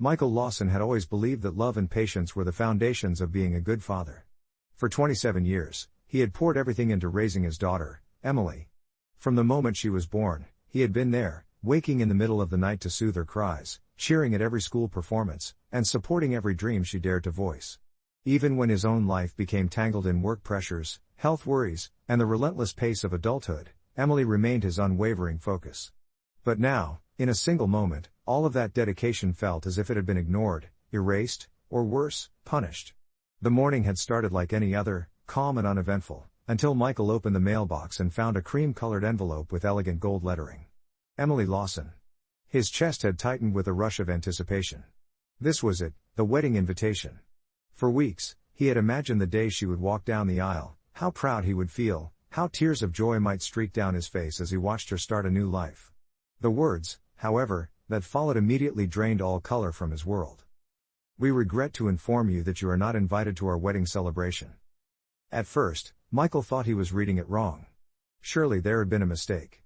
Michael Lawson had always believed that love and patience were the foundations of being a good father. For 27 years, he had poured everything into raising his daughter, Emily. From the moment she was born, he had been there, waking in the middle of the night to soothe her cries, cheering at every school performance, and supporting every dream she dared to voice. Even when his own life became tangled in work pressures, health worries, and the relentless pace of adulthood, Emily remained his unwavering focus. But now, in a single moment, all of that dedication felt as if it had been ignored, erased, or worse, punished. The morning had started like any other, calm and uneventful, until Michael opened the mailbox and found a cream-colored envelope with elegant gold lettering. Emily Lawson. His chest had tightened with a rush of anticipation. This was it, the wedding invitation. For weeks, he had imagined the day she would walk down the aisle, how proud he would feel, how tears of joy might streak down his face as he watched her start a new life. The words, however, that followed immediately drained all color from his world. "We regret to inform you that you are not invited to our wedding celebration." At first, Michael thought he was reading it wrong. Surely there had been a mistake.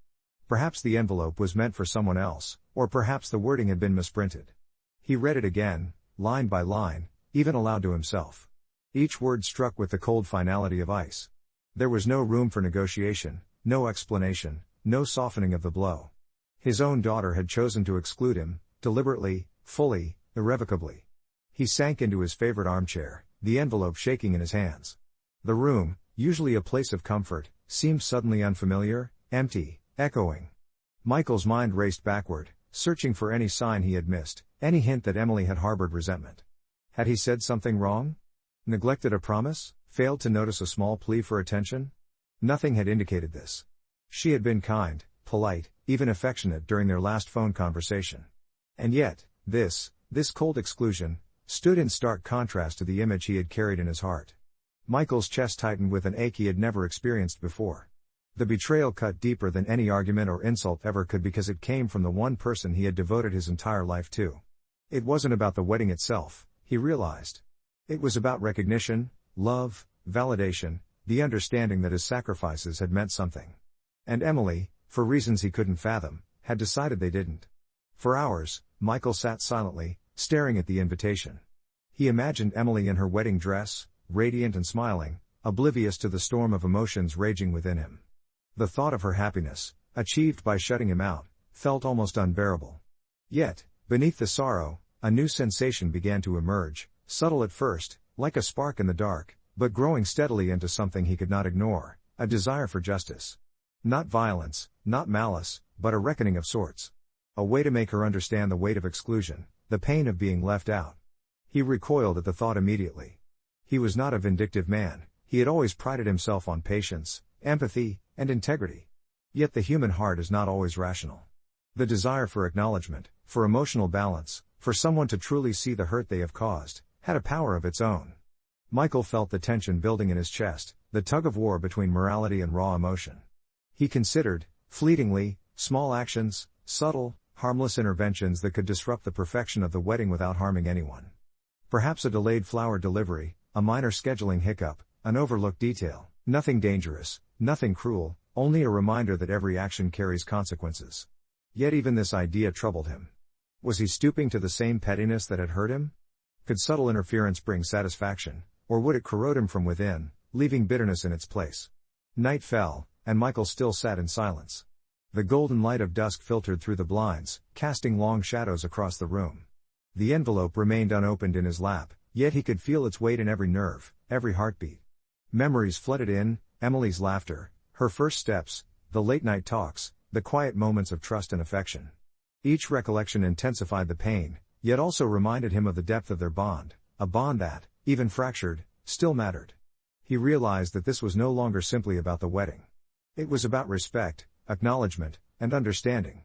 Perhaps the envelope was meant for someone else, or perhaps the wording had been misprinted. He read it again, line by line, even aloud to himself. Each word struck with the cold finality of ice. There was no room for negotiation, no explanation, no softening of the blow. His own daughter had chosen to exclude him, deliberately, fully, irrevocably. He sank into his favorite armchair, the envelope shaking in his hands. The room, usually a place of comfort, seemed suddenly unfamiliar, empty, echoing. Michael's mind raced backward, searching for any sign he had missed, any hint that Emily had harbored resentment. Had he said something wrong? Neglected a promise? Failed to notice a small plea for attention? Nothing had indicated this. She had been kind, polite, even affectionate during their last phone conversation. And yet, this cold exclusion, stood in stark contrast to the image he had carried in his heart. Michael's chest tightened with an ache he had never experienced before. The betrayal cut deeper than any argument or insult ever could because it came from the one person he had devoted his entire life to. It wasn't about the wedding itself, he realized. It was about recognition, love, validation, the understanding that his sacrifices had meant something. And Emily, for reasons he couldn't fathom, had decided they didn't. For hours, Michael sat silently, staring at the invitation. He imagined Emily in her wedding dress, radiant and smiling, oblivious to the storm of emotions raging within him. The thought of her happiness, achieved by shutting him out, felt almost unbearable. Yet, beneath the sorrow, a new sensation began to emerge, subtle at first, like a spark in the dark, but growing steadily into something he could not ignore, a desire for justice. Not violence, not malice, but a reckoning of sorts. A way to make her understand the weight of exclusion, the pain of being left out. He recoiled at the thought immediately. He was not a vindictive man, he had always prided himself on patience, empathy, and integrity. Yet the human heart is not always rational. The desire for acknowledgement, for emotional balance, for someone to truly see the hurt they have caused, had a power of its own. Michael felt the tension building in his chest, the tug-of-war between morality and raw emotion. He considered, fleetingly, small actions, subtle, harmless interventions that could disrupt the perfection of the wedding without harming anyone. Perhaps a delayed flower delivery, a minor scheduling hiccup, an overlooked detail, nothing dangerous, nothing cruel, only a reminder that every action carries consequences. Yet even this idea troubled him. Was he stooping to the same pettiness that had hurt him? Could subtle interference bring satisfaction, or would it corrode him from within, leaving bitterness in its place? Night fell, and Michael still sat in silence. The golden light of dusk filtered through the blinds, casting long shadows across the room. The envelope remained unopened in his lap, yet he could feel its weight in every nerve, every heartbeat. Memories flooded in, Emily's laughter, her first steps, the late-night talks, the quiet moments of trust and affection. Each recollection intensified the pain, yet also reminded him of the depth of their bond, a bond that, even fractured, still mattered. He realized that this was no longer simply about the wedding. It was about respect, acknowledgement, and understanding.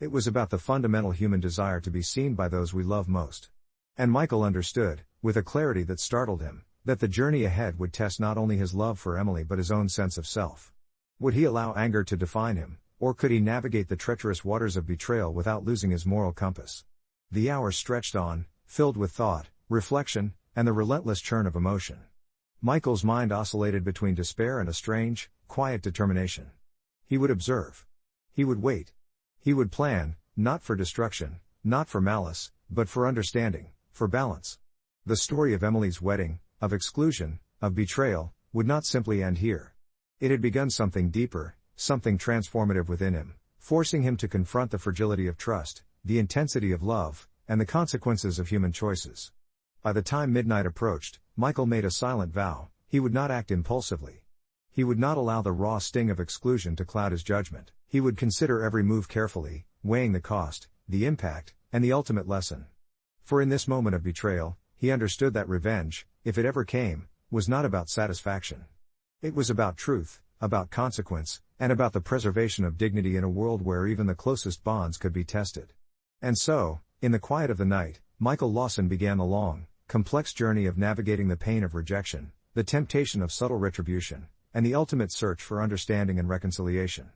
It was about the fundamental human desire to be seen by those we love most. And Michael understood, with a clarity that startled him, that the journey ahead would test not only his love for Emily but his own sense of self. Would he allow anger to define him, or could he navigate the treacherous waters of betrayal without losing his moral compass? The hours stretched on, filled with thought, reflection, and the relentless churn of emotion. Michael's mind oscillated between despair and a strange, quiet determination. He would observe. He would wait. He would plan, not for destruction, not for malice, but for understanding, for balance. The story of Emily's wedding, of exclusion, of betrayal, would not simply end here. It had begun something deeper, something transformative within him, forcing him to confront the fragility of trust, the intensity of love, and the consequences of human choices. By the time midnight approached, Michael made a silent vow: he would not act impulsively. He would not allow the raw sting of exclusion to cloud his judgment. He would consider every move carefully, weighing the cost, the impact, and the ultimate lesson. For in this moment of betrayal, he understood that revenge, if it ever came, was not about satisfaction. It was about truth, about consequence, and about the preservation of dignity in a world where even the closest bonds could be tested. And so, in the quiet of the night, Michael Lawson began the long, complex journey of navigating the pain of rejection, the temptation of subtle retribution, and the ultimate search for understanding and reconciliation.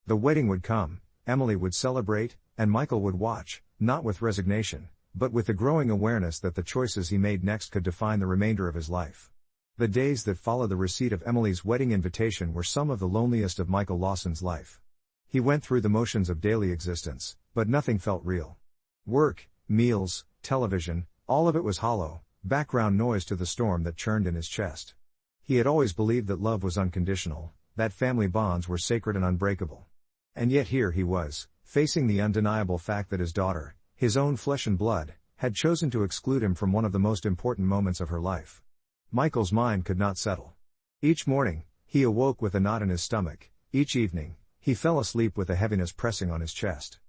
The wedding would come, Emily would celebrate, and Michael would watch, not with resignation, but with the growing awareness that the choices he made next could define the remainder of his life. The days that followed the receipt of Emily's wedding invitation were some of the loneliest of Michael Lawson's life. He went through the motions of daily existence, but nothing felt real. Work, meals, television, all of it was hollow, background noise to the storm that churned in his chest. He had always believed that love was unconditional, that family bonds were sacred and unbreakable. And yet here he was, facing the undeniable fact that his daughter, his own flesh and blood, had chosen to exclude him from one of the most important moments of her life. Michael's mind could not settle. Each morning, he awoke with a knot in his stomach. Each evening, he fell asleep with a heaviness pressing on his chest.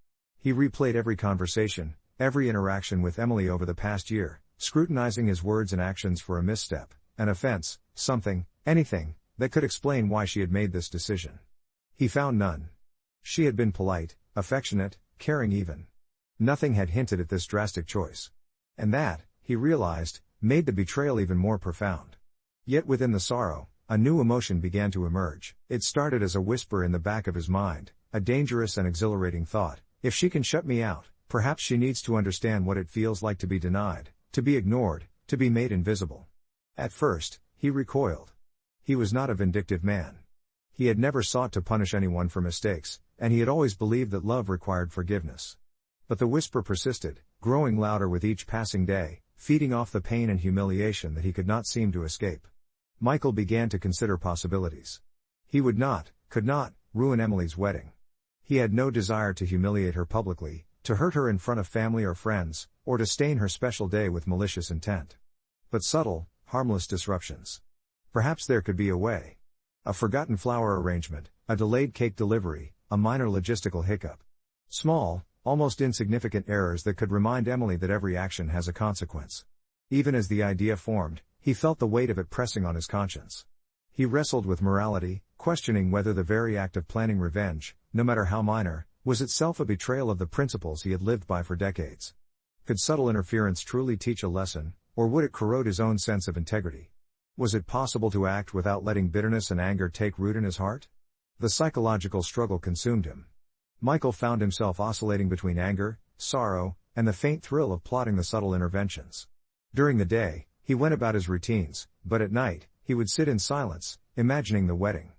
He replayed every conversation, every interaction with Emily over the past year, scrutinizing his words and actions for a misstep, an offense, something, anything, that could explain why she had made this decision. He found none. She had been polite, affectionate, caring even. Nothing had hinted at this drastic choice. And that, he realized, made the betrayal even more profound. Yet within the sorrow, a new emotion began to emerge. It started as a whisper in the back of his mind, a dangerous and exhilarating thought: if she can shut me out, perhaps she needs to understand what it feels like to be denied, to be ignored, to be made invisible. At first, he recoiled. He was not a vindictive man. He had never sought to punish anyone for mistakes, and he had always believed that love required forgiveness. But the whisper persisted, growing louder with each passing day, feeding off the pain and humiliation that he could not seem to escape. Michael began to consider possibilities. He would not, could not, ruin Emily's wedding. He had no desire to humiliate her publicly, to hurt her in front of family or friends, or to stain her special day with malicious intent. But subtle, harmless disruptions. Perhaps there could be a way. A forgotten flower arrangement, a delayed cake delivery, a minor logistical hiccup. Small, almost insignificant errors that could remind Emily that every action has a consequence. Even as the idea formed, he felt the weight of it pressing on his conscience. He wrestled with morality, questioning whether the very act of planning revenge, no matter how minor, was itself a betrayal of the principles he had lived by for decades. Could subtle interference truly teach a lesson, or would it corrode his own sense of integrity? Was it possible to act without letting bitterness and anger take root in his heart? The psychological struggle consumed him. Michael found himself oscillating between anger, sorrow, and the faint thrill of plotting the subtle interventions. During the day, he went about his routines, but at night, he would sit in silence, imagining the wedding.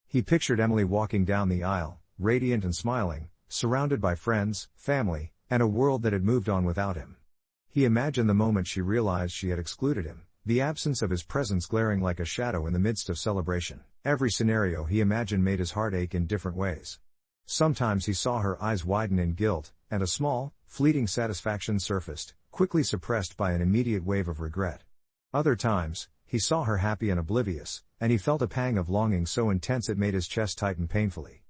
He pictured Emily walking down the aisle, radiant and smiling, surrounded by friends, family, and a world that had moved on without him. He imagined the moment she realized she had excluded him, the absence of his presence glaring like a shadow in the midst of celebration. Every scenario he imagined made his heart ache in different ways. Sometimes he saw her eyes widen in guilt, and a small, fleeting satisfaction surfaced, quickly suppressed by an immediate wave of regret. Other times, he saw her happy and oblivious, and he felt a pang of longing so intense it made his chest tighten painfully.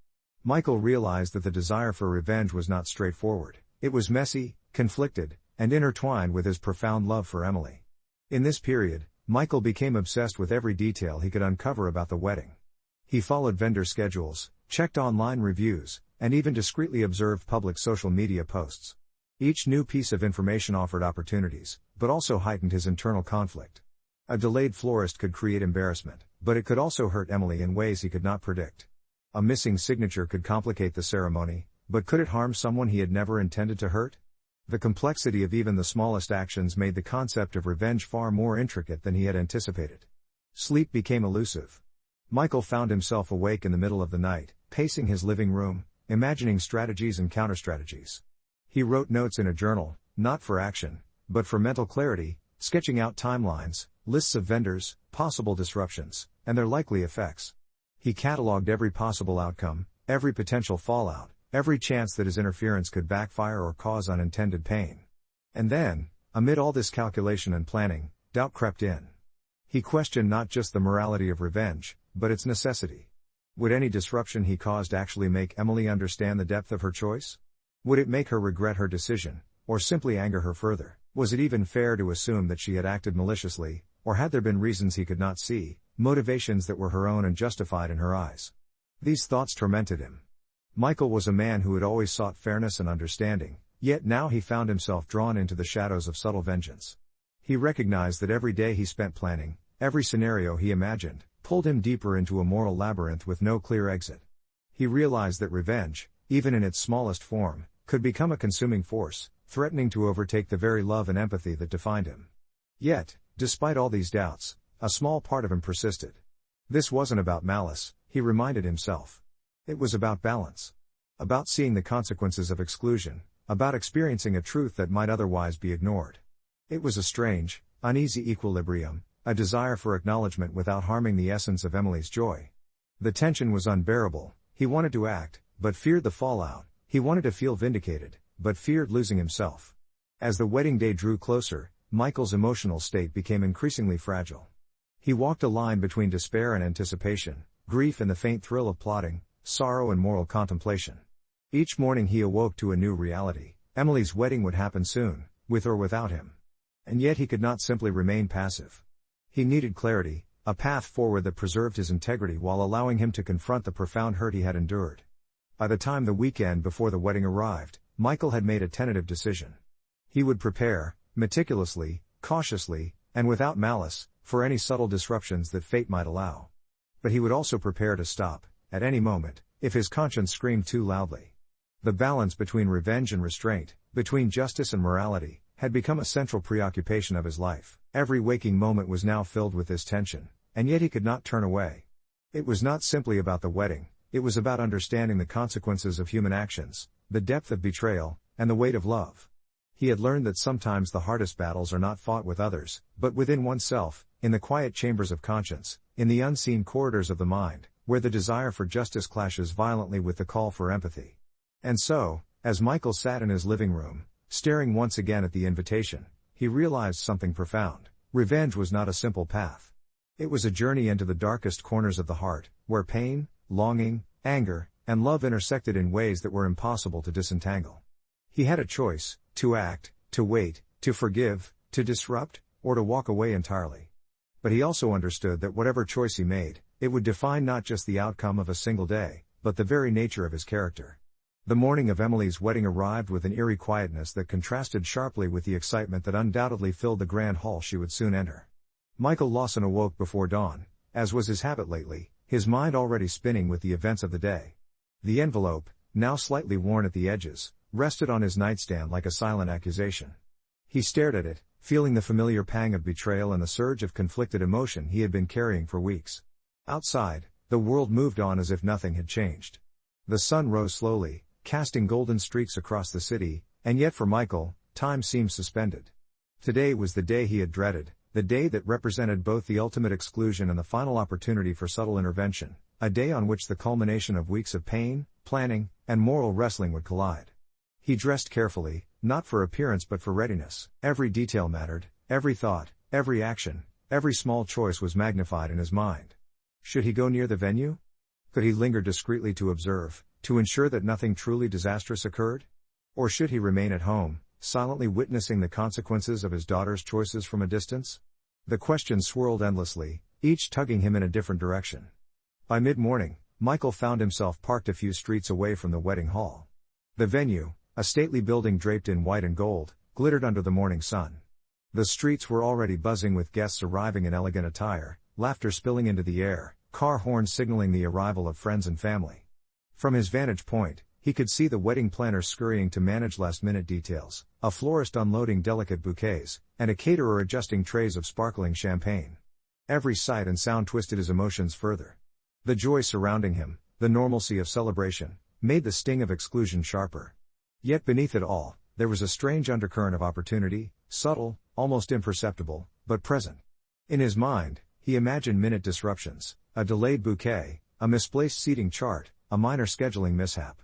Michael realized that the desire for revenge was not straightforward. It was messy, conflicted, and intertwined with his profound love for Emily. In this period, Michael became obsessed with every detail he could uncover about the wedding. He followed vendor schedules, checked online reviews, and even discreetly observed public social media posts. Each new piece of information offered opportunities, but also heightened his internal conflict. A delayed florist could create embarrassment, but it could also hurt Emily in ways he could not predict. A missing signature could complicate the ceremony, but could it harm someone he had never intended to hurt? The complexity of even the smallest actions made the concept of revenge far more intricate than he had anticipated. Sleep became elusive. Michael found himself awake in the middle of the night, pacing his living room, imagining strategies and counterstrategies. He wrote notes in a journal, not for action, but for mental clarity, sketching out timelines, lists of vendors, possible disruptions, and their likely effects. He catalogued every possible outcome, every potential fallout, every chance that his interference could backfire or cause unintended pain. And then, amid all this calculation and planning, doubt crept in. He questioned not just the morality of revenge, but its necessity. Would any disruption he caused actually make Emily understand the depth of her choice? Would it make her regret her decision, or simply anger her further? Was it even fair to assume that she had acted maliciously, or had there been reasons he could not see, motivations that were her own and justified in her eyes? These thoughts tormented him. Michael was a man who had always sought fairness and understanding, yet now he found himself drawn into the shadows of subtle vengeance. He recognized that every day he spent planning, every scenario he imagined, pulled him deeper into a moral labyrinth with no clear exit. He realized that revenge, even in its smallest form, could become a consuming force, threatening to overtake the very love and empathy that defined him. Yet, despite all these doubts, a small part of him persisted. This wasn't about malice, he reminded himself. It was about balance. About seeing the consequences of exclusion, about experiencing a truth that might otherwise be ignored. It was a strange, uneasy equilibrium, a desire for acknowledgement without harming the essence of Emily's joy. The tension was unbearable. He wanted to act, but feared the fallout. He wanted to feel vindicated, but feared losing himself. As the wedding day drew closer, Michael's emotional state became increasingly fragile. He walked a line between despair and anticipation, grief and the faint thrill of plotting, sorrow and moral contemplation. Each morning he awoke to a new reality. Emily's wedding would happen soon, with or without him. And yet he could not simply remain passive. He needed clarity, a path forward that preserved his integrity while allowing him to confront the profound hurt he had endured. By the time the weekend before the wedding arrived, Michael had made a tentative decision. He would prepare, meticulously, cautiously, and without malice, for any subtle disruptions that fate might allow. But he would also prepare to stop, at any moment, if his conscience screamed too loudly. The balance between revenge and restraint, between justice and morality, had become a central preoccupation of his life. Every waking moment was now filled with this tension, and yet he could not turn away. It was not simply about the wedding, it was about understanding the consequences of human actions, the depth of betrayal, and the weight of love. He had learned that sometimes the hardest battles are not fought with others, but within oneself, in the quiet chambers of conscience, in the unseen corridors of the mind, where the desire for justice clashes violently with the call for empathy. And so, as Michael sat in his living room, staring once again at the invitation, he realized something profound. Revenge was not a simple path. It was a journey into the darkest corners of the heart, where pain, longing, anger, and love intersected in ways that were impossible to disentangle. He had a choice: to act, to wait, to forgive, to disrupt, or to walk away entirely. But he also understood that whatever choice he made, it would define not just the outcome of a single day, but the very nature of his character. The morning of Emily's wedding arrived with an eerie quietness that contrasted sharply with the excitement that undoubtedly filled the grand hall she would soon enter. Michael Lawson awoke before dawn, as was his habit lately, his mind already spinning with the events of the day. The envelope, now slightly worn at the edges, rested on his nightstand like a silent accusation. He stared at it, feeling the familiar pang of betrayal and the surge of conflicted emotion he had been carrying for weeks. Outside, the world moved on as if nothing had changed. The sun rose slowly, casting golden streaks across the city, and yet for Michael, time seemed suspended. Today was the day he had dreaded, the day that represented both the ultimate exclusion and the final opportunity for subtle intervention, a day on which the culmination of weeks of pain, planning, and moral wrestling would collide. He dressed carefully, not for appearance but for readiness. Every detail mattered, every thought, every action, every small choice was magnified in his mind. Should he go near the venue? Could he linger discreetly to observe, to ensure that nothing truly disastrous occurred? Or should he remain at home, silently witnessing the consequences of his daughter's choices from a distance? The questions swirled endlessly, each tugging him in a different direction. By mid-morning, Michael found himself parked a few streets away from the wedding hall. The venue, a stately building draped in white and gold, glittered under the morning sun. The streets were already buzzing with guests arriving in elegant attire, laughter spilling into the air, car horns signaling the arrival of friends and family. From his vantage point, he could see the wedding planners scurrying to manage last-minute details, a florist unloading delicate bouquets, and a caterer adjusting trays of sparkling champagne. Every sight and sound twisted his emotions further. The joy surrounding him, the normalcy of celebration, made the sting of exclusion sharper. Yet beneath it all, there was a strange undercurrent of opportunity, subtle, almost imperceptible, but present. In his mind, he imagined minute disruptions, a delayed bouquet, a misplaced seating chart, a minor scheduling mishap.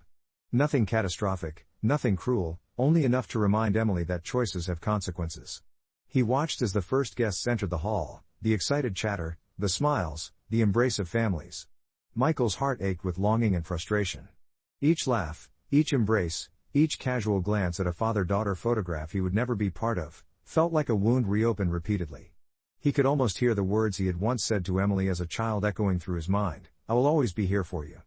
Nothing catastrophic, nothing cruel, only enough to remind Emily that choices have consequences. He watched as the first guests entered the hall, the excited chatter, the smiles, the embrace of families. Michael's heart ached with longing and frustration. Each laugh, each embrace, each casual glance at a father-daughter photograph he would never be part of, felt like a wound reopened repeatedly. He could almost hear the words he had once said to Emily as a child echoing through his mind, "I will always be here for you."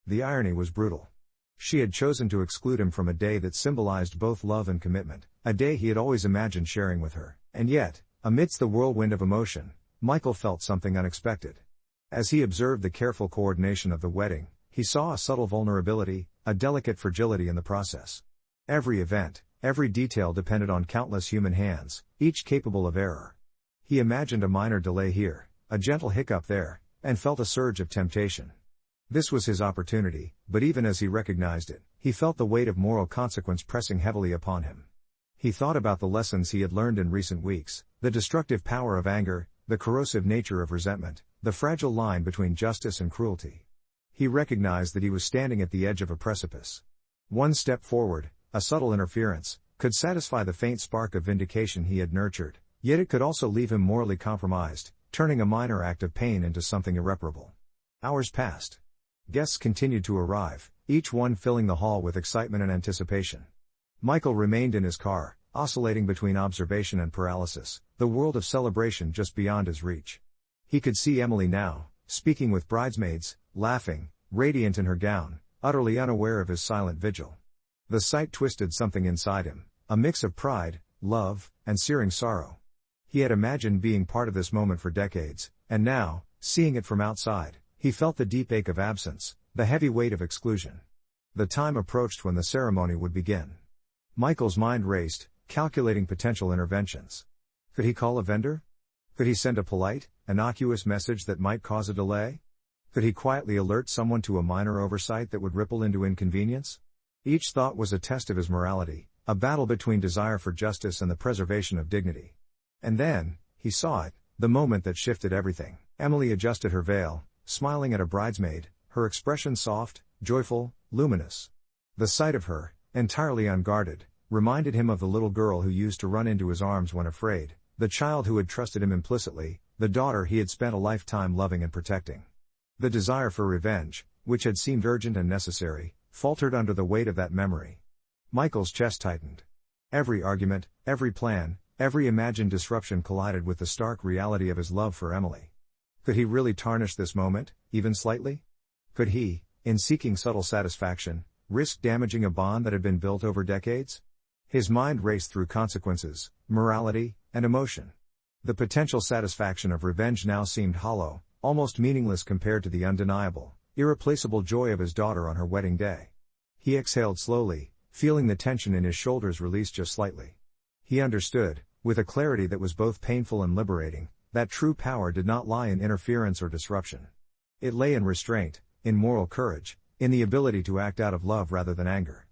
The irony was brutal. She had chosen to exclude him from a day that symbolized both love and commitment, a day he had always imagined sharing with her, and yet, amidst the whirlwind of emotion, Michael felt something unexpected. As he observed the careful coordination of the wedding, he saw a subtle vulnerability, a delicate fragility in the process. Every event, every detail depended on countless human hands, each capable of error. He imagined a minor delay here, a gentle hiccup there, and felt a surge of temptation. This was his opportunity, but even as he recognized it, he felt the weight of moral consequence pressing heavily upon him. He thought about the lessons he had learned in recent weeks, the destructive power of anger, the corrosive nature of resentment, the fragile line between justice and cruelty. He recognized that he was standing at the edge of a precipice. One step forward, a subtle interference, could satisfy the faint spark of vindication he had nurtured, yet it could also leave him morally compromised, turning a minor act of pain into something irreparable. Hours passed. Guests continued to arrive, each one filling the hall with excitement and anticipation. Michael remained in his car, oscillating between observation and paralysis, the world of celebration just beyond his reach. He could see Emily now, speaking with bridesmaids, laughing, radiant in her gown, utterly unaware of his silent vigil. The sight twisted something inside him, a mix of pride, love, and searing sorrow. He had imagined being part of this moment for decades, and now, seeing it from outside, he felt the deep ache of absence, the heavy weight of exclusion. The time approached when the ceremony would begin. Michael's mind raced, calculating potential interventions. Could he call a vendor? Could he send a polite, innocuous message that might cause a delay? Could he quietly alert someone to a minor oversight that would ripple into inconvenience? Each thought was a test of his morality, a battle between desire for justice and the preservation of dignity. And then, he saw it, the moment that shifted everything. Emily adjusted her veil, smiling at a bridesmaid, her expression soft, joyful, luminous. The sight of her, entirely unguarded, reminded him of the little girl who used to run into his arms when afraid, the child who had trusted him implicitly, the daughter he had spent a lifetime loving and protecting. The desire for revenge, which had seemed urgent and necessary, faltered under the weight of that memory. Michael's chest tightened. Every argument, every plan, every imagined disruption collided with the stark reality of his love for Emily. Could he really tarnish this moment, even slightly? Could he, in seeking subtle satisfaction, risk damaging a bond that had been built over decades? His mind raced through consequences, morality, and emotion. The potential satisfaction of revenge now seemed hollow, almost meaningless compared to the undeniable, irreplaceable joy of his daughter on her wedding day. He exhaled slowly, feeling the tension in his shoulders release just slightly. He understood, with a clarity that was both painful and liberating, that true power did not lie in interference or disruption. It lay in restraint, in moral courage, in the ability to act out of love rather than anger.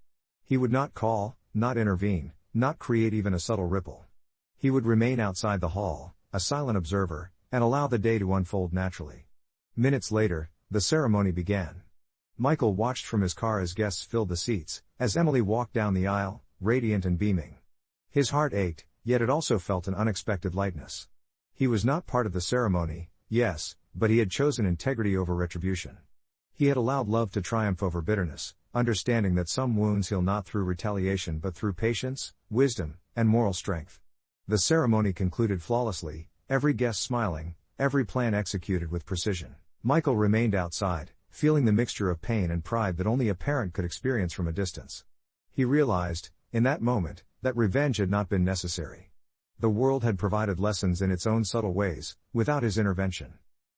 He would not call, not intervene, not create even a subtle ripple. He would remain outside the hall, a silent observer, and allow the day to unfold naturally. Minutes later, the ceremony began. Michael watched from his car as guests filled the seats, as Emily walked down the aisle, radiant and beaming. His heart ached, yet it also felt an unexpected lightness. He was not part of the ceremony, yes, but he had chosen integrity over retribution. He had allowed love to triumph over bitterness, understanding that some wounds heal not through retaliation but through patience, wisdom, and moral strength. The ceremony concluded flawlessly, every guest smiling, every plan executed with precision. Michael remained outside, feeling the mixture of pain and pride that only a parent could experience from a distance. He realized, in that moment, that revenge had not been necessary. The world had provided lessons in its own subtle ways, without his intervention.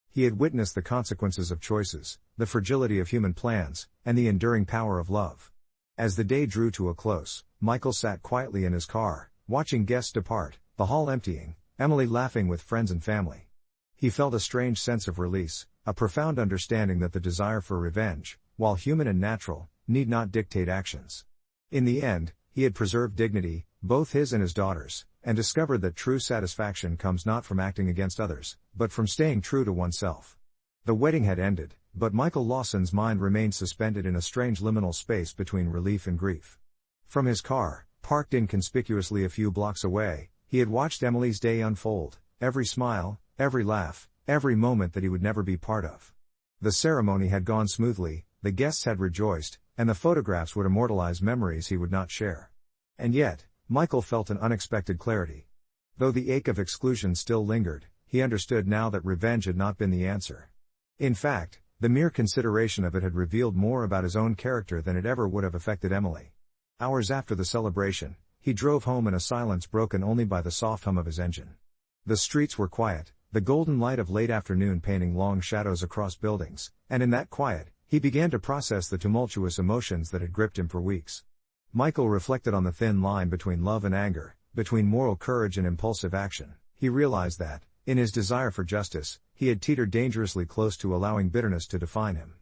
He had witnessed the consequences of choices, the fragility of human plans, and the enduring power of love. As the day drew to a close, Michael sat quietly in his car, watching guests depart, the hall emptying, Emily laughing with friends and family. He felt a strange sense of release, a profound understanding that the desire for revenge, while human and natural, need not dictate actions. In the end, he had preserved dignity, both his and his daughter's, and discovered that true satisfaction comes not from acting against others, but from staying true to oneself. The wedding had ended, but Michael Lawson's mind remained suspended in a strange liminal space between relief and grief. From his car, parked inconspicuously a few blocks away, he had watched Emily's day unfold, every smile, every laugh, every moment that he would never be part of. The ceremony had gone smoothly, the guests had rejoiced, and the photographs would immortalize memories he would not share. And yet, Michael felt an unexpected clarity. Though the ache of exclusion still lingered, he understood now that revenge had not been the answer. In fact, the mere consideration of it had revealed more about his own character than it ever would have affected Emily. Hours after the celebration, he drove home in a silence broken only by the soft hum of his engine. The streets were quiet, the golden light of late afternoon painting long shadows across buildings, and in that quiet, he began to process the tumultuous emotions that had gripped him for weeks. Michael reflected on the thin line between love and anger, between moral courage and impulsive action. He realized that, in his desire for justice, he had teetered dangerously close to allowing bitterness to define him.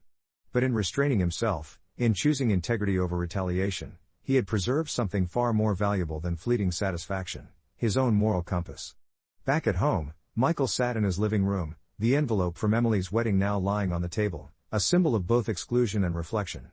But in restraining himself, in choosing integrity over retaliation, he had preserved something far more valuable than fleeting satisfaction: his own moral compass. Back at home, Michael sat in his living room, the envelope from Emily's wedding now lying on the table, a symbol of both exclusion and reflection.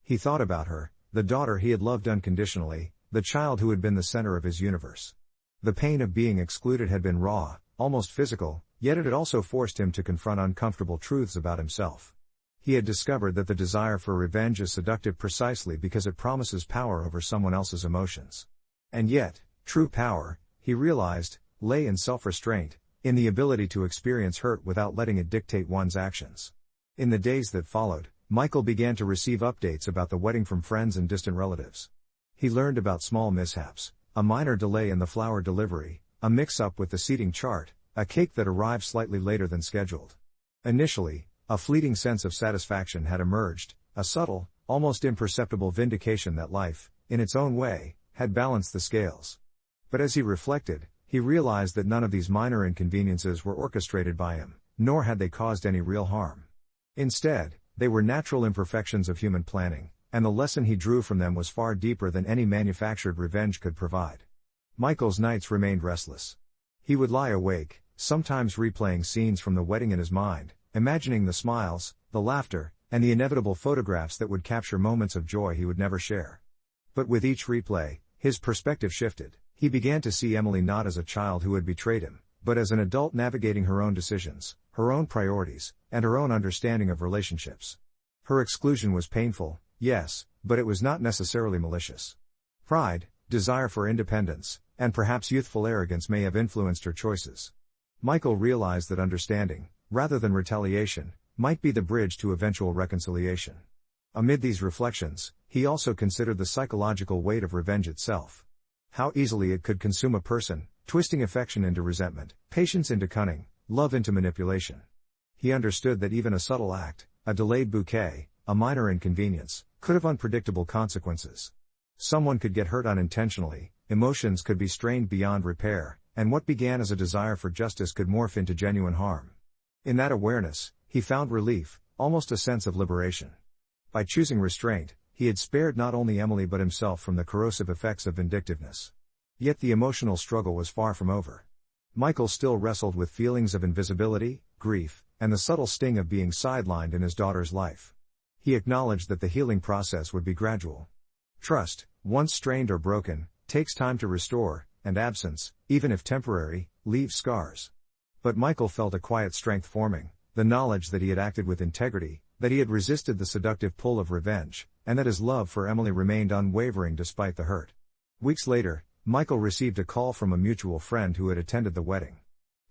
He thought about her, the daughter he had loved unconditionally, the child who had been the center of his universe. The pain of being excluded had been raw, almost physical, yet it had also forced him to confront uncomfortable truths about himself. He had discovered that the desire for revenge is seductive precisely because it promises power over someone else's emotions. And yet, true power, he realized, lay in self-restraint, in the ability to experience hurt without letting it dictate one's actions. In the days that followed, Michael began to receive updates about the wedding from friends and distant relatives. He learned about small mishaps, a minor delay in the flower delivery, a mix-up with the seating chart, a cake that arrived slightly later than scheduled. Initially, a fleeting sense of satisfaction had emerged, a subtle, almost imperceptible vindication that life, in its own way, had balanced the scales. But as he reflected, he realized that none of these minor inconveniences were orchestrated by him, nor had they caused any real harm. Instead, they were natural imperfections of human planning, and the lesson he drew from them was far deeper than any manufactured revenge could provide. Michael's nights remained restless. He would lie awake, sometimes replaying scenes from the wedding in his mind, imagining the smiles, the laughter, and the inevitable photographs that would capture moments of joy he would never share. But with each replay, his perspective shifted. He began to see Emily not as a child who had betrayed him, but as an adult navigating her own decisions, her own priorities, and her own understanding of relationships. Her exclusion was painful, yes, but it was not necessarily malicious. Pride, desire for independence, and perhaps youthful arrogance may have influenced her choices. Michael realized that understanding, rather than retaliation, might be the bridge to eventual reconciliation. Amid these reflections, he also considered the psychological weight of revenge itself. How easily it could consume a person, twisting affection into resentment, patience into cunning, love into manipulation. He understood that even a subtle act, a delayed bouquet, a minor inconvenience, could have unpredictable consequences. Someone could get hurt unintentionally, emotions could be strained beyond repair, and what began as a desire for justice could morph into genuine harm. In that awareness, he found relief, almost a sense of liberation. By choosing restraint, he had spared not only Emily but himself from the corrosive effects of vindictiveness. Yet the emotional struggle was far from over. Michael still wrestled with feelings of invisibility, grief, and the subtle sting of being sidelined in his daughter's life. He acknowledged that the healing process would be gradual. Trust, once strained or broken, takes time to restore, and absence, even if temporary, leaves scars. But Michael felt a quiet strength forming, the knowledge that he had acted with integrity, that he had resisted the seductive pull of revenge, and that his love for Emily remained unwavering despite the hurt. Weeks later, Michael received a call from a mutual friend who had attended the wedding.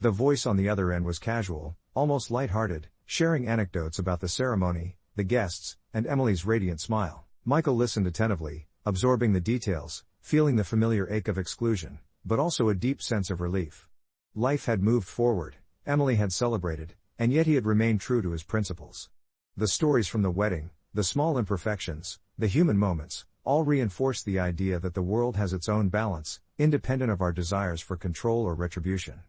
The voice on the other end was casual, almost light-hearted, sharing anecdotes about the ceremony, the guests, and Emily's radiant smile. Michael listened attentively, absorbing the details, feeling the familiar ache of exclusion, but also a deep sense of relief. Life had moved forward, Emily had celebrated, and yet he had remained true to his principles. The stories from the wedding, the small imperfections, the human moments, all reinforced the idea that the world has its own balance, independent of our desires for control or retribution.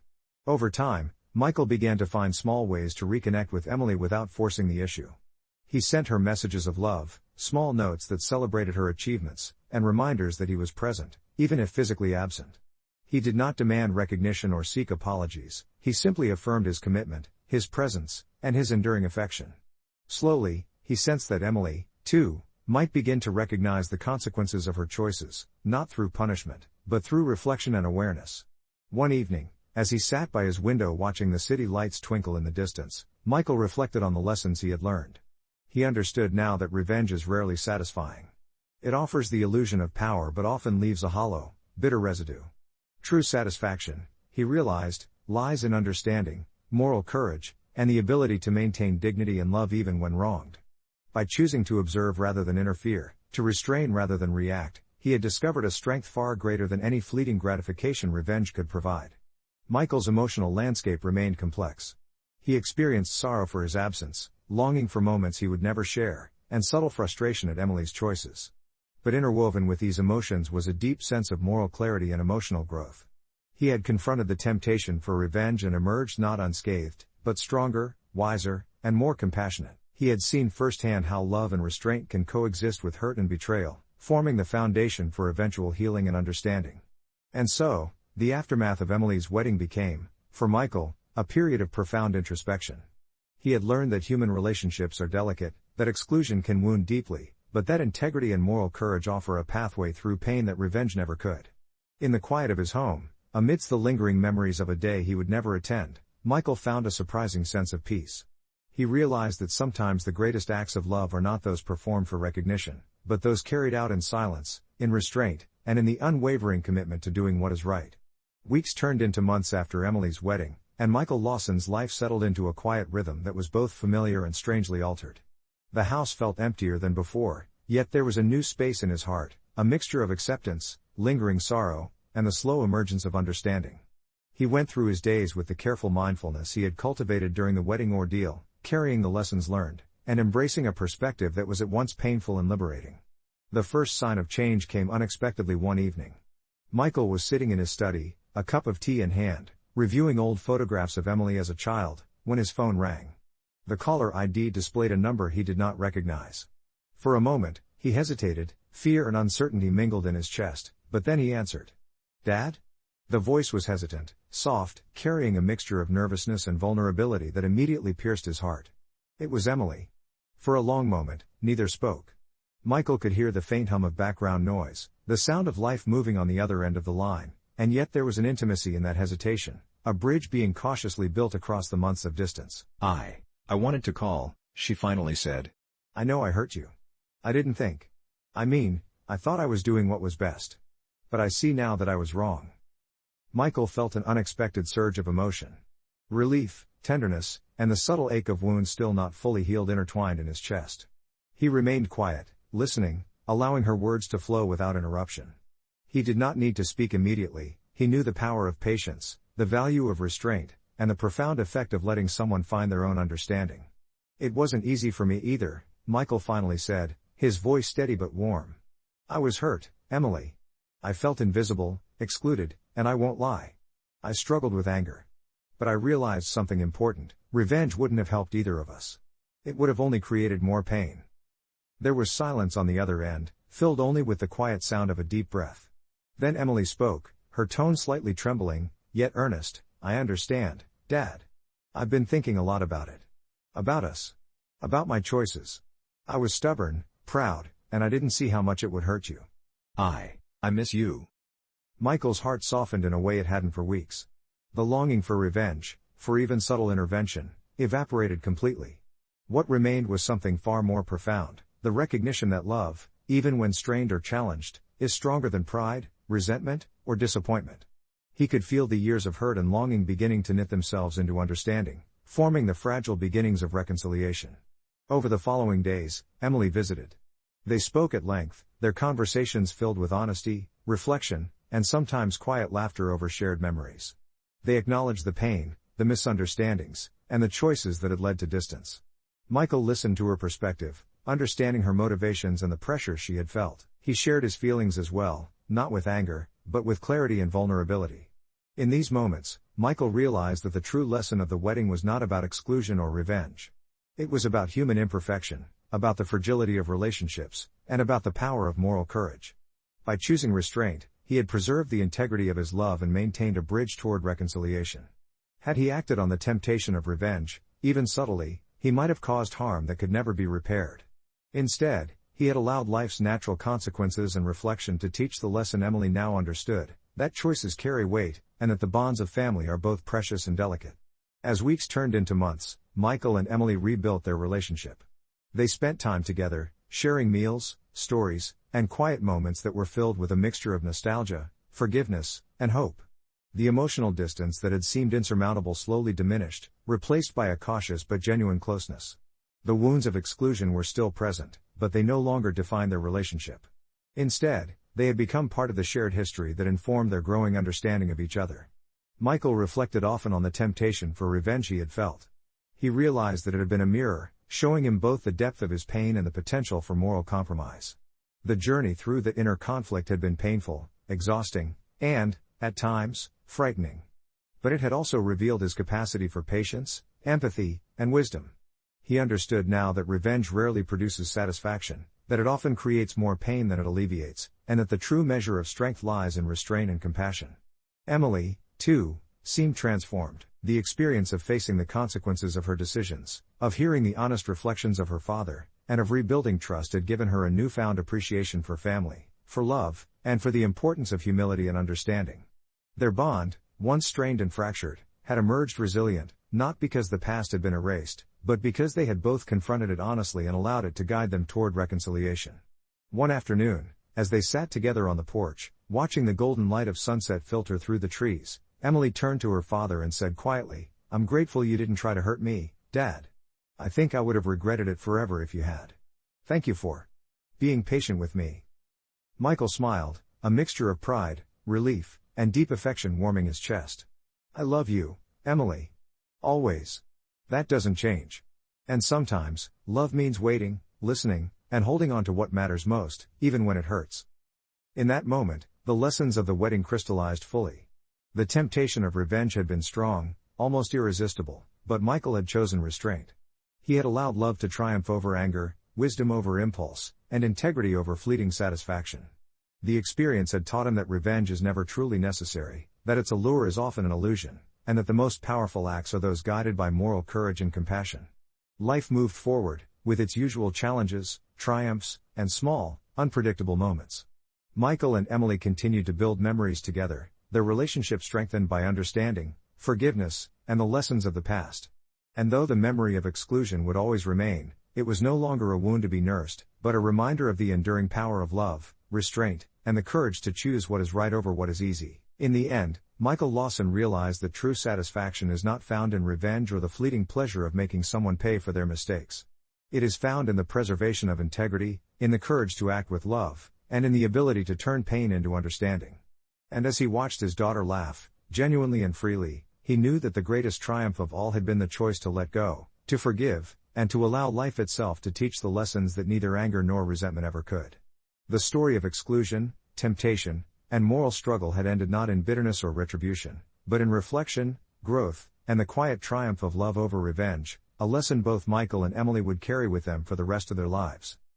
Over time, Michael began to find small ways to reconnect with Emily without forcing the issue. He sent her messages of love, small notes that celebrated her achievements, and reminders that he was present, even if physically absent. He did not demand recognition or seek apologies, he simply affirmed his commitment, his presence, and his enduring affection. Slowly, he sensed that Emily, too, might begin to recognize the consequences of her choices, not through punishment, but through reflection and awareness. One evening, as he sat by his window watching the city lights twinkle in the distance, Michael reflected on the lessons he had learned. He understood now that revenge is rarely satisfying. It offers the illusion of power but often leaves a hollow, bitter residue. True satisfaction, he realized, lies in understanding, moral courage, and the ability to maintain dignity and love even when wronged. By choosing to observe rather than interfere, to restrain rather than react, he had discovered a strength far greater than any fleeting gratification revenge could provide. Michael's emotional landscape remained complex. He experienced sorrow for his absence, longing for moments he would never share, and subtle frustration at Emily's choices. But interwoven with these emotions was a deep sense of moral clarity and emotional growth. He had confronted the temptation for revenge and emerged not unscathed, but stronger, wiser, and more compassionate. He had seen firsthand how love and restraint can coexist with hurt and betrayal, forming the foundation for eventual healing and understanding. And so, the aftermath of Emily's wedding became, for Michael, a period of profound introspection. He had learned that human relationships are delicate, that exclusion can wound deeply, but that integrity and moral courage offer a pathway through pain that revenge never could. In the quiet of his home, amidst the lingering memories of a day he would never attend, Michael found a surprising sense of peace. He realized that sometimes the greatest acts of love are not those performed for recognition, but those carried out in silence, in restraint, and in the unwavering commitment to doing what is right. Weeks turned into months after Emily's wedding, and Michael Lawson's life settled into a quiet rhythm that was both familiar and strangely altered. The house felt emptier than before, yet there was a new space in his heart, a mixture of acceptance, lingering sorrow, and the slow emergence of understanding. He went through his days with the careful mindfulness he had cultivated during the wedding ordeal, carrying the lessons learned, and embracing a perspective that was at once painful and liberating. The first sign of change came unexpectedly one evening. Michael was sitting in his study, a cup of tea in hand, reviewing old photographs of Emily as a child, when his phone rang. The caller ID displayed a number he did not recognize. For a moment, he hesitated, fear and uncertainty mingled in his chest, but then he answered. "Dad?" The voice was hesitant, soft, carrying a mixture of nervousness and vulnerability that immediately pierced his heart. It was Emily. For a long moment, neither spoke. Michael could hear the faint hum of background noise, the sound of life moving on the other end of the line, and yet there was an intimacy in that hesitation, a bridge being cautiously built across the months of distance. I wanted to call," she finally said. "I know I hurt you. I didn't think. I thought I was doing what was best. But I see now that I was wrong." Michael felt an unexpected surge of emotion. Relief, tenderness, and the subtle ache of wounds still not fully healed intertwined in his chest. He remained quiet, listening, allowing her words to flow without interruption. He did not need to speak immediately, he knew the power of patience, the value of restraint, and the profound effect of letting someone find their own understanding. "It wasn't easy for me either," Michael finally said, his voice steady but warm. "I was hurt, Emily. I felt invisible, excluded, and I won't lie. I struggled with anger. But I realized something important: revenge wouldn't have helped either of us. It would have only created more pain." There was silence on the other end, filled only with the quiet sound of a deep breath. Then Emily spoke, her tone slightly trembling, yet earnest. "I understand, Dad. I've been thinking a lot about it. About us. About my choices. I was stubborn, proud, and I didn't see how much it would hurt you. I miss you." Michael's heart softened in a way it hadn't for weeks. The longing for revenge, for even subtle intervention, evaporated completely. What remained was something far more profound, the recognition that love, even when strained or challenged, is stronger than pride, resentment, or disappointment. He could feel the years of hurt and longing beginning to knit themselves into understanding, forming the fragile beginnings of reconciliation. Over the following days, Emily visited. They spoke at length, their conversations filled with honesty, reflection, and sometimes quiet laughter over shared memories. They acknowledged the pain, the misunderstandings, and the choices that had led to distance. Michael listened to her perspective, understanding her motivations and the pressure she had felt. He shared his feelings as well, not with anger, but with clarity and vulnerability. In these moments, Michael realized that the true lesson of the wedding was not about exclusion or revenge. It was about human imperfection, about the fragility of relationships, and about the power of moral courage. By choosing restraint, he had preserved the integrity of his love and maintained a bridge toward reconciliation. Had he acted on the temptation of revenge, even subtly, he might have caused harm that could never be repaired. Instead, he had allowed life's natural consequences and reflection to teach the lesson Emily now understood, that choices carry weight, and that the bonds of family are both precious and delicate. As weeks turned into months, Michael and Emily rebuilt their relationship. They spent time together, sharing meals, stories, and quiet moments that were filled with a mixture of nostalgia, forgiveness, and hope. The emotional distance that had seemed insurmountable slowly diminished, replaced by a cautious but genuine closeness. The wounds of exclusion were still present, but they no longer defined their relationship. Instead, they had become part of the shared history that informed their growing understanding of each other. Michael reflected often on the temptation for revenge he had felt. He realized that it had been a mirror, showing him both the depth of his pain and the potential for moral compromise. The journey through the inner conflict had been painful, exhausting, and, at times, frightening. But it had also revealed his capacity for patience, empathy, and wisdom. He understood now that revenge rarely produces satisfaction, that it often creates more pain than it alleviates, and that the true measure of strength lies in restraint and compassion. Emily, too, seemed transformed. The experience of facing the consequences of her decisions, of hearing the honest reflections of her father, and of rebuilding trust had given her a newfound appreciation for family, for love, and for the importance of humility and understanding. Their bond, once strained and fractured, had emerged resilient, not because the past had been erased, but because they had both confronted it honestly and allowed it to guide them toward reconciliation. One afternoon, as they sat together on the porch, watching the golden light of sunset filter through the trees, Emily turned to her father and said quietly, "I'm grateful you didn't try to hurt me, Dad. I think I would have regretted it forever if you had. Thank you for being patient with me." Michael smiled, a mixture of pride, relief, and deep affection warming his chest. "I love you, Emily. Always. That doesn't change. And sometimes, love means waiting, listening, and holding on to what matters most, even when it hurts." In that moment, the lessons of the wedding crystallized fully. The temptation of revenge had been strong, almost irresistible, but Michael had chosen restraint. He had allowed love to triumph over anger, wisdom over impulse, and integrity over fleeting satisfaction. The experience had taught him that revenge is never truly necessary, that its allure is often an illusion, and that the most powerful acts are those guided by moral courage and compassion. Life moved forward, with its usual challenges, triumphs, and small, unpredictable moments. Michael and Emily continued to build memories together, their relationship strengthened by understanding, forgiveness, and the lessons of the past. And though the memory of exclusion would always remain, it was no longer a wound to be nursed, but a reminder of the enduring power of love, restraint, and the courage to choose what is right over what is easy. In the end, Michael Lawson realized that true satisfaction is not found in revenge or the fleeting pleasure of making someone pay for their mistakes. It is found in the preservation of integrity, in the courage to act with love, and in the ability to turn pain into understanding. And as he watched his daughter laugh, genuinely and freely, he knew that the greatest triumph of all had been the choice to let go, to forgive, and to allow life itself to teach the lessons that neither anger nor resentment ever could. The story of exclusion, temptation, and moral struggle had ended not in bitterness or retribution, but in reflection, growth, and the quiet triumph of love over revenge, a lesson both Michael and Emily would carry with them for the rest of their lives.